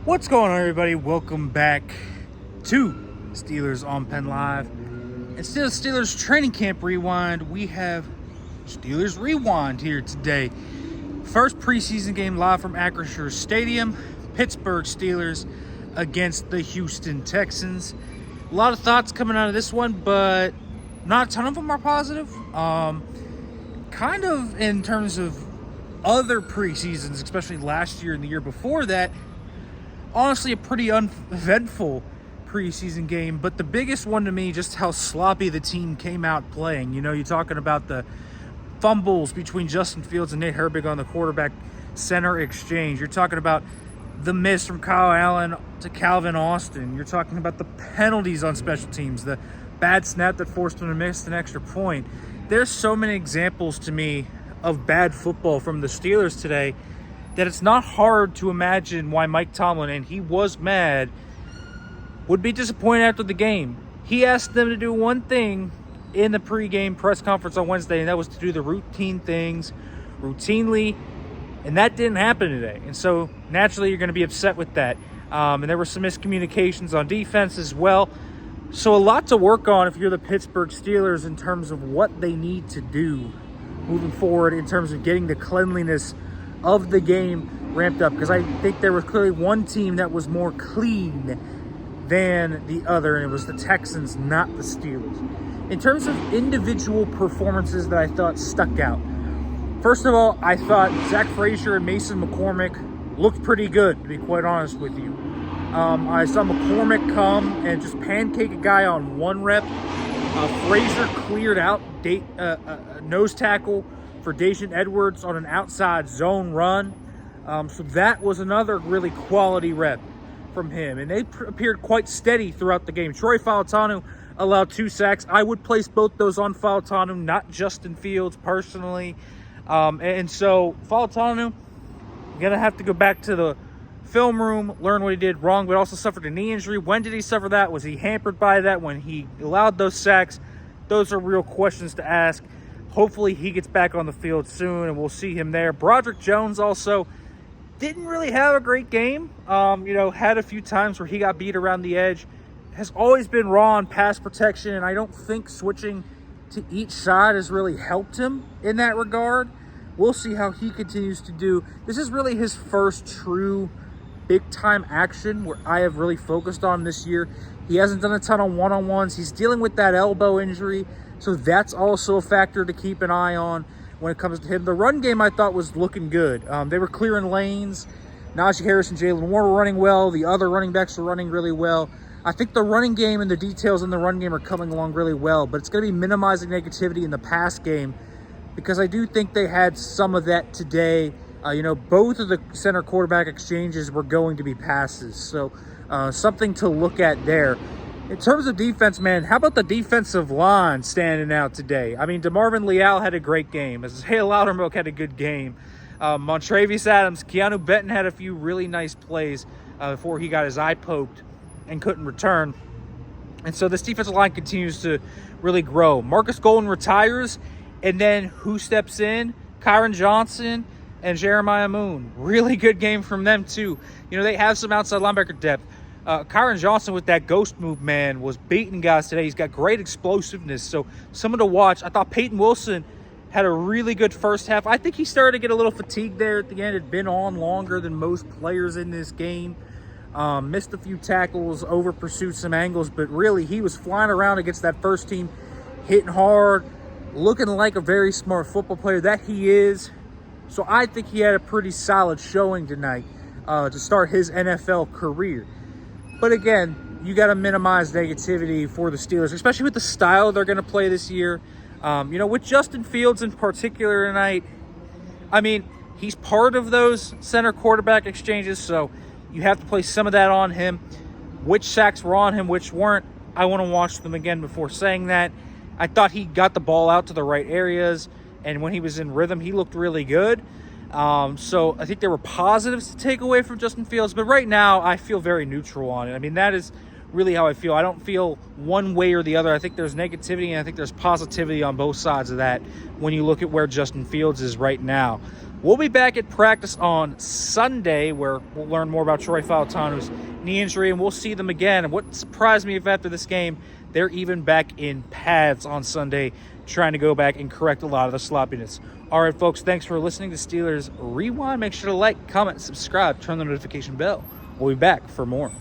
What's going on, everybody? Welcome back to Steelers on Penn Live. Instead of Steelers Training Camp Rewind, we have Steelers Rewind here today. First preseason game live from Acrisure Stadium. Pittsburgh Steelers against the Houston Texans. A lot of thoughts coming out of this one, but not a ton of them are positive. Kind of in terms of other preseasons, especially last year and the year before that, honestly a pretty uneventful preseason game. But the biggest one to me, just how sloppy the team came out playing. You know, you're talking about the fumbles between Justin Fields and Nate Herbig on the quarterback center exchange. You're talking about the miss from Kyle Allen to Calvin Austin. You're talking about the penalties on special teams, the bad snap that forced them to miss an extra point. There's so many examples to me of bad football from the Steelers today that it's not hard to imagine why Mike Tomlin, and he was mad, would be disappointed after the game. He asked them to do one thing in the pregame press conference on Wednesday, and that was to do the routine things routinely, and that didn't happen today. And so naturally you're going to be upset with that. And there were some miscommunications on defense as well. So a lot to work on if you're the Pittsburgh Steelers in terms of what they need to do moving forward in terms of getting the cleanliness of the game ramped up. Because I think there was clearly one team that was more clean than the other, and it was the Texans, not the Steelers. In terms of individual performances that I thought stuck out, first of all, I thought Zach Frazier and Mason McCormick looked pretty good, to be quite honest with you. I saw McCormick come and just pancake a guy on one rep. Frazier cleared out nose tackle for Dacian Edwards on an outside zone run. So that was another really quality rep from him. And they appeared quite steady throughout the game. Troy Falatanu allowed 2 sacks. I would place both those on Falatanu, not Justin Fields personally. And so Falatanu, you're going to have to go back to the film room, learn what he did wrong, but also suffered a knee injury. When did he suffer that? Was he hampered by that when he allowed those sacks? Those are real questions to ask. Hopefully he gets back on the field soon and we'll see him there. Broderick Jones also didn't really have a great game. Had a few times where he got beat around the edge. Has always been raw on pass protection, and I don't think switching to each side has really helped him in that regard. We'll see how he continues to do. This is really his first true big-time action where I have really focused on this year. He hasn't done a ton of one-on-ones. He's dealing with that elbow injury, so that's also a factor to keep an eye on when it comes to him. The run game I thought was looking good. They were clearing lanes. Najee Harris and Jalen Warren were running well. The other running backs were running really well. I think the running game and the details in the run game are coming along really well, but it's going to be minimizing negativity in the pass game because I do think they had some of that today. Both of the center quarterback exchanges were going to be passes, so something to look at there. In terms of defense, man, how about the defensive line standing out today? I mean, DeMarvin Leal had a great game. Isaiah Loudermilk had a good game. Montravius Adams, Keanu Benton had a few really nice plays before he got his eye poked and couldn't return. And so this defensive line continues to really grow. Marcus Golden retires, and then who steps in? Kyron Johnson and Jeremiah Moon. Really good game from them, too. They have some outside linebacker depth. Kyron Johnson with that ghost move, man, was beating guys today. He's got great explosiveness, so someone to watch. I thought Payton Wilson had a really good first half. I think he started to get a little fatigued there at the end. Had been on longer than most players in this game. Missed a few tackles, over pursued some angles, but really he was flying around against that first team, hitting hard, looking like a very smart football player that he is. So I think he had a pretty solid showing tonight to start his NFL career. But again, you got to minimize negativity for the Steelers, especially with the style they're going to play this year. With Justin Fields in particular tonight, I mean, he's part of those center quarterback exchanges, so you have to place some of that on him. Which sacks were on him, which weren't, I want to watch them again before saying that. I thought he got the ball out to the right areas, and when he was in rhythm, he looked really good. So I think there were positives to take away from Justin Fields, but right now I feel very neutral on it. I mean, that is really how I feel. I don't feel one way or the other. I think there's negativity, and I think there's positivity on both sides of that when you look at where Justin Fields is right now. We'll be back at practice on Sunday, where we'll learn more about Troy Fautano's knee injury, and we'll see them again. And what surprised me if after this game, they're even back in pads on Sunday, trying to go back and correct a lot of the sloppiness. All right, folks, thanks for listening to Steelers Rewind. Make sure to like, comment, subscribe, turn the notification bell. We'll be back for more.